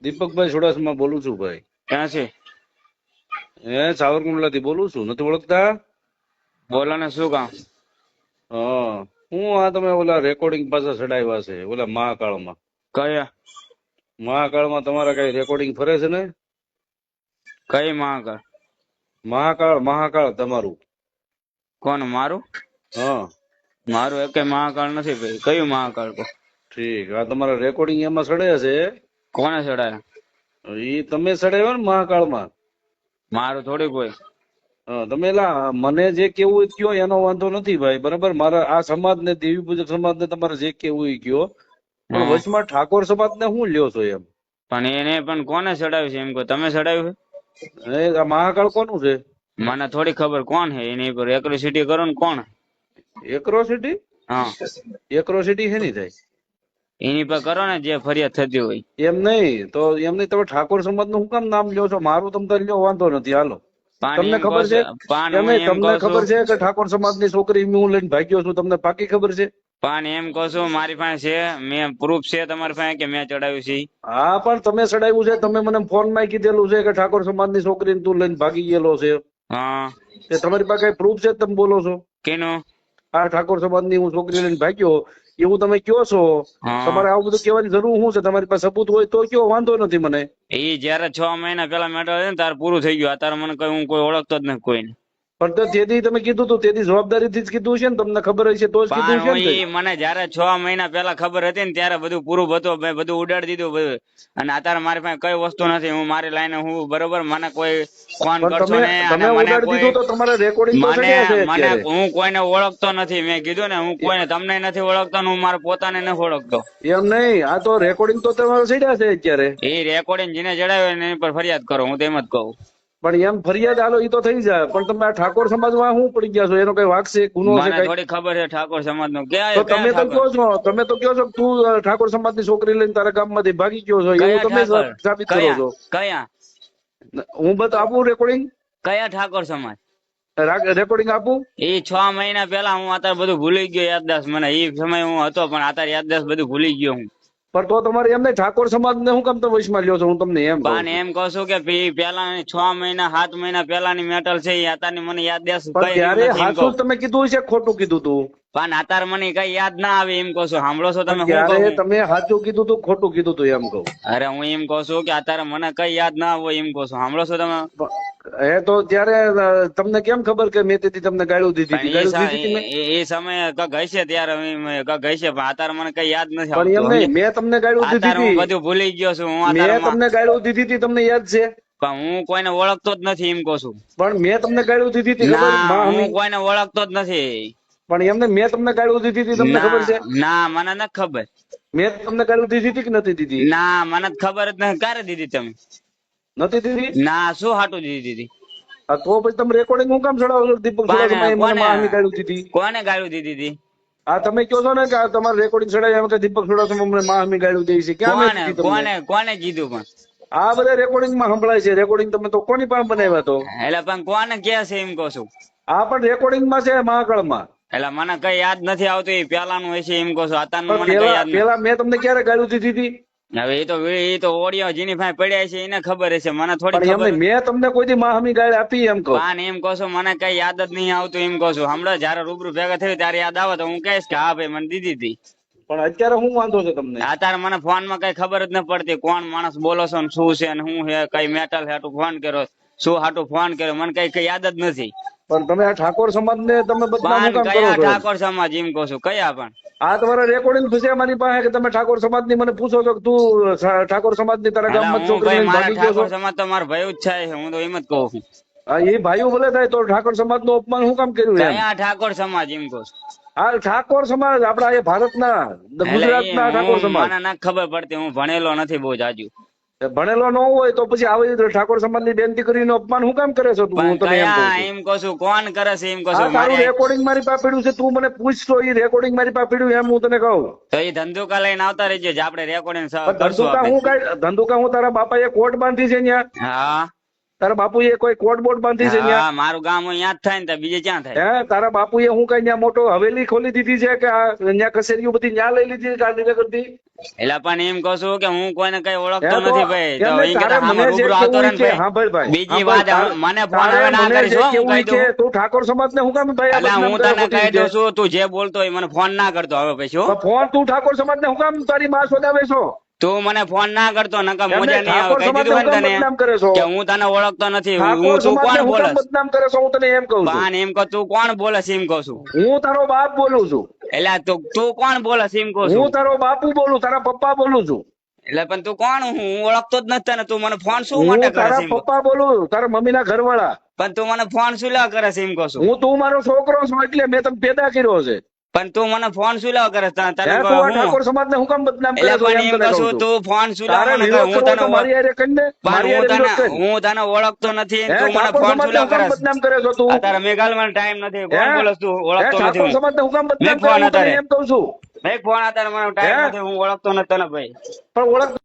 દીપકભાઈ ચુડાસમા બોલું છું ભાઈ. ક્યાં છે? સાવરકુંડલા થી બોલું છું, નથી ઓળખતા? બોલો ને, શું કામ? હા, હું આ તમે ઓલા રેકોર્ડિંગ પાછા ચડાવ્યા છે ઓલા મહાકાળમાં. કયા? મહાકાળમાં તમારા કઈ રેકોર્ડિંગ ફરે છે ને? કઈ મહાકાળ? મહાકાળ મહાકાળ તમારું. કોણ મારું? હા મારું એકે મહાકાળ નથી ભાઈ. કયું મહાકાળ કો? ઠીક, આ તમારા રેકોર્ડિંગ એમાં ચડે છે. કોને ચડાયા? ઈ તમે ચડાવ્યા ને મહાકાળમાં. મારું થોડી કોઈ. હા, તમે એલા મને જે કેવું એ કયો, એનો વાંધો નથી ભાઈ, બરાબર. મારા આ સમાજ ને દેવી પૂજક સમાજ ને તમારે જે કેવું એ કયો, પણ હા, વચમાં ઠાકોર સમાજ ને શું લ્યો છો એમ? પણ એને પણ કોને ચડાવ્યું છે એમ કહો? તમે ચડાવ્યું આ મહાકાળ કોનું છે? છે? મને થોડી ખબર કોણ છે એની પર એક્રોસિટી કરો ને કોણ. એક્રોસિટી? હા, એક્રોસિટી હેની થાય? એની પર કરો ને જે ફરિયાદ થતી હોય. એમ નહીં તો, એમ નહીં, તમે ઠાકોર સમાજ નું શું કામ નામ લ્યો છો? મારું તમ તારે લ્યો, વાંધો નથી, હાલો. પણ તમને એમ કહો ખબર છે? પણ એમ હું નહીં, એમ તમને કઉ ખબર છું, છે કે ઠાકોર સમાજ ની છોકરી હું લઈને ભાગ્યો છું? તમને પાકી ખબર છે? પણ એમ કહો છું મારી પાસે છે, મેં પ્રૂફ છે તમારી પાસે કે મેં ચડાવ્યું છે? હા, પણ તમે ચડાવ્યું છે, તમે મને ફોન માં કીધેલું છે કે ઠાકોર સમાજ ની છોકરીને તું લઈને ભાગી ગયેલો છે. હા, એ તમારી પાસે કઈ પ્રૂફ છે? તમે બોલો છો કેનું? આ ઠાકોર સમાજ ની હું છોકરી લઈને ભાગ્યો એવું તમે કયો છો? હા, તમારે આવું બધું કહેવાની જરૂર શું છે? તમારી પાસે સબૂત હોય તો કયો, વાંધો નથી મને. એ જયારે 6 મહિના પેલા મેટર ને તારે પૂરું થઈ ગયું. અત્યારે મને કઈ હું કોઈ ઓળખતો જ નથી કોઈને. પણ તો તેથી તમે કીધું તું, તેથી જવાબદારીથી જ કીધું છે ને, તમને ખબર હશે તો જ પણ કીધું છે હું ને તે. ઈ મને જયારે 6 મહિના પેલા ખબર હતી ને ત્યારે બધું પૂરું હતું, મેં બધું ઉડાડી દીધું બધું. અને અત્યારે મારી પાસે કઈ વસ્તુ નથી. હું મારી લાઈને હું બરોબર, મને કોઈ ફોન પણ કરશો તમે ને, અને તમે મને ઉડાડી કોઈ દીધું તો તમારે રેકોર્ડિંગ તો મને ચડ્યા છે મને અત્યારે. હું કોઈને ઓળખતો નથી. મેં કીધું ને, હું કોઈને તમને નથી ઓળખતો ને હું મારા પોતાને નથી ઓળખતો. એમ નહીં, આ તો રેકોર્ડિંગ તો તમારે ચડ્યા છે અત્યારે. એ રેકોર્ડિંગ જેને જણાવ્યું એની પર ફરિયાદ કરો, હું તેમ જ કહું. પણ એમ ફરિયાદ હાલો ઈ તો થઈ જાય, પણ તમે આ ઠાકોર સમાજમાં શું પડી ગયા છો? એનો કઈ વાક છે, ગુનો છે મને કઈ? થોડી ખબર છે ઠાકોર સમાજ નું. તો ક્યાં કયા તમે તો ઠાકોર? કયો છો, તમે તો કયો છો કે તું ઠાકોર સમાજની છોકરી લઈને તારા ગામમાંથી ભાગી ગયો છો, એવું કયા તમે ઠાકોર? સાબિત કરો કયા છો. કયા હું બસ આપું રેકોર્ડિંગ? કયા ઠાકોર સમાજ? રેકોર્ડિંગ આપું? એ 6 મહિના પેલા હું અત્યારે બધું ભૂલી ગયો યાદદાસ્ત. મને એ સમય હું હતો પણ અત્યારે યાદદાસ્ત બધું ભૂલી ગયો હું. પણ તો તમારે એમ નહીં, ઠાકોર સમાજ ને હું કામ તમે વશમાં લ્યો છો? હું તમને એમ કઉ પણ છું. એમ કહું છું કે પેલા 6 મહિના 7 મહિના પેલાની મેટલ છે એ અત્યારની મને યાદદાસ્ત પણ કઈ રહ્યું ત્યારે નથી એમ કહું. હાચું તમે કીધું છે, ખોટું કીધું તું? પણ અત્યારે મને કઈ યાદ ના આવે એમ કહું છું. સાંભળો છો પણ તમે શું ત્યારે કહું? તમે સાચું કીધું તું, ખોટું કીધું તું એમ કહું. અરે હું એમ કહું છું કે અત્યારે મને કઈ યાદ ના હોય એમ કહું છું. સાંભળો છો તમે? એ તો ત્યારે તમને કેમ ખબર કે મેં તેથી તમને ગાળું દીધી પણ હતી? ગાળું દીધી હતી મેં? એ સમયે કઈક હશે ત્યારે કઈક હશે, પણ અત્યારે મને કઈ યાદ નથી પણ એમ આવતું સમજે. નહીં, મેં તમને ગાળું દીધી અત્યારે હું હતી. બધું ભૂલી ગયો છું. હું અત્યારે મેં તમને ગાળું દીધી હતી, તમને યાદ છે? પણ હું કોઈને ઓળખતો જ નથી એમ કહું છું. પણ મેં તમને ગાળું દીધી હતી, ખબર ના, માં હું હમી? કોઈને ઓળખતો જ નથી. પણ એમને મેં તમને ગાળું દીધી હતી, તમને ખબર ના છે? ના, મને નથી ખબર. મેં તમને ગાળું દીધી હતી કે નથી દીધી? ના, મને તો ખબર જ નથી. ક્યારે દીધી તમે? નથી દીધી? ના, શું હાટું દીધી? હા, તો પછી તમે રેકોર્ડિંગ હું કામ ચડાવો છો? દીપક પણ ચુડાસમાએ મને કોને માં હમી ગાળું દીધી. કોને ગાળું દીધી? આ તમે કહો છો ને કે આ તમારે રેકોર્ડિંગ ચડાવી, એમ કે દીપક ચુડાસમા મને માં હમી ગાળું દે છે, ક્યાં મેં કોને દીધી તમને? કોને કોને કીધું પણ? આ બધા રેકોર્ડિંગ માં સંભળાય છે. રેકોર્ડિંગ તમે તો કોની પાસે બનાવ્યા? તો એટલે પણ કોને કે છે એમ કહું છું. આ પણ રેકોર્ડિંગ માં છે, મહાકાળમાં. એટલે મને કઈ યાદ નથી આવતું. એ પેલાનું હશે એમ કહું છું. અત્યારનું પણ મને કઈ પેલા યાદ નથી. પેલા મેં તમને ક્યારે ગાળું દીધી હતી? હવે એ તો ઓડિયો જેની પાસે પડ્યા છે એને ખબર હશે, મને થોડી પણ ખબર. એમને મેં તમને કોઈ દી માં હમી ગાળ આપી એમ કહું? પણ એમ કહું છું મને કઈ યાદ જ નહીં આવતું એમ કહું છું. હમણાં જયારે રૂબરૂ ભેગા થયું ત્યારે યાદ આવે તો હું કહીશ કે હા ભાઈ મને દીધી હતી. પણ અત્યારે શું વાંધો છે તમને? અત્યારે મને ફોન માં કઈ ખબર જ ન પડતી કોણ માણસ બોલો છો ને શું છે ને શું છે, કઈ મેટલ હાટું ફોન કર્યો, શું હાટું ફોન કર્યો, મને કઈ યાદ જ નથી. પણ તમે આ ઠાકોર સમાજ ને તમે બદનામ શું પણ કામ કરો કયા છો એમ? ઠાકોર સમાજ એમ કહું છું? કયા પણ? આ તમારા રેકોર્ડિંગ છે મારી પાસે કે તમે ઠાકોર સમાજ ની મને પૂછો છો કે તું ઠાકોર સમાજ ની તારા એટલે ગામમાં જ હું છોકરી ભાઈ લઈને મારા ભાગી ગયો છો? ઠાકોર સમાજ તો મારા ભાઈ જ છે. હું તો એમ જ કહું છું. હા, એ ભાઈઓ ભલે થાય તો ઠાકોર સમાજ નું અપમાન શું કામ કર્યું એમ? કયા ઠાકોર સમાજ એમ કહું છું? આ ઠાકોર સમાજ આપડા એ ભારતના એટલે એ ગુજરાતના ઠાકોર હું સમાજ. મને ના ખબર પડતી. હું ભણેલો નથી બહુ જાજુ. ભણેલો ન હોય તો પછી આવી રીતે ઠાકોર સમાજ ની બેનતી કરીને અપમાન શું કામ કરે છો તું? પણ હું તને એમ કઉ કયા છું. એમ કહું છું? કોણ કરે છે એમ કહું આ છું? તારું મારે રેકોર્ડિંગ મારી પાસે પડ્યું છે, તું મને પૂછતો એ રેકોર્ડિંગ મારી પાસે પડ્યું એમ હું તને કહું. તો એ ધંધુકા લઈને આવતા રહેજો આપણે રેકોર્ડિંગ પણ કરશું ધંધુકા આપણે. હું કઈ ધંધુકા હું તારા બાપા એ કોર્ટ બાંધી છે ત્યાં? હા, તારા બાપુએ કોઈ કોટ બોટ બાંધી છે ત્યાં? હા મારું ગામ અહીંયા જ થાય ને તો બીજે ક્યાં થાય? હે તારા બાપુએ હું કઈ ત્યાં મોટો હવેલી ખોલી દીધી છે કે આ ત્યાં કચેરીઓ બધી ત્યાં લઈ લીધી ગાંધીનગરથી? એટલે પણ એમ કહું છું કે હું કોઈને કઈ ઓળખતો હે તો નથી ભાઈ, તો એમને ઈ તારે કરતા મને આમાં જે રૂબરૂ આવતો કેવું રહે ને છે, ભાઈ. હા ભાઈ બીજી વાત મને ફોન તારે હવે ના મને કરીશ જે હો, હું કેવું કહી દઉં. છે, તું ઠાકોર સમાજ ને હું કામ ભાઈ આ એટલે બદનામ હું કરે તને ખોટી કહી દઉં રીતે? છું, તું જે બોલતો હોય મને ફોન ના કરતો હવે પછી હો. તો ફોન તું ઠાકોર સમાજ ને હું કામ તારી માં સોદાવે છો? તું મને ફોન ના કરતો નકર એમને મજા નહીં આવે. ઠાકોર કહી સમાજ દીધું ને હોય હું ને કામ તને બદનામ કરે છો? કે હું તને ઓળખતો નથી. ઠાકોર તું સમાજ ને કોણ હું કામ બોલસ? બદનામ કરે છો હું તને એમ કહું છું. પાન એમ કહું તું કોણ બોલસ એમ કહું છું. હું તારો બાપ બોલું છું. એટલે તું કોણ બોલસ એમ કહું હું છું. તારો બાપુ બોલું, તારા પપ્પા બોલું છું. એટલે પણ તું કોણ? હું ઓળખતો જ નથી તને. તું મને ફોન શું હું માટે કરે તારા છે એમ કહું. પપ્પા બોલું, તારા મમ્મીના ઘરવાળા. પણ તું મને ફોન શું લેવા કરે છે એમ કહું છું. તું મારો છોકરો છું એટલે મેં તને પેદા કર્યો છે. પણ તું મને ફોન શું લેવા કરે છે? તને હે, તું આ ઠાકોર સમાજ ને હું કામ બદનામ કરે એટલે છો પણ એમ એમ તને કહું કહું છું, છું. તું ફોન શું તારે લેવા મને કરે? વિરોધ હું કરવો તને તો મારી હારે કરી દે, પણ મારી હારે વિરોધ કરી. હું તને ઓળખતો નથી. હે, તું મને ઠાકોર ફોન સમાજ શું ને લેવા હું કામ કરે? બદનામ કરે છો તું? અત્યારે મેઘાલ મને ટાઈમ નથી. હે? કોણ બોલસ તું? હે, ઓળખતો નથી ઠાકોર હું. સમાજ ને હું કામ બદનામ મેં કરે ફોન હું તને અત્યારે એમ કહું છું. મેં ફોન અત્યારે મને ટાઈમ હે? નથી. હું ઓળખતો નથી તને ભાઈ. પણ ઓળખ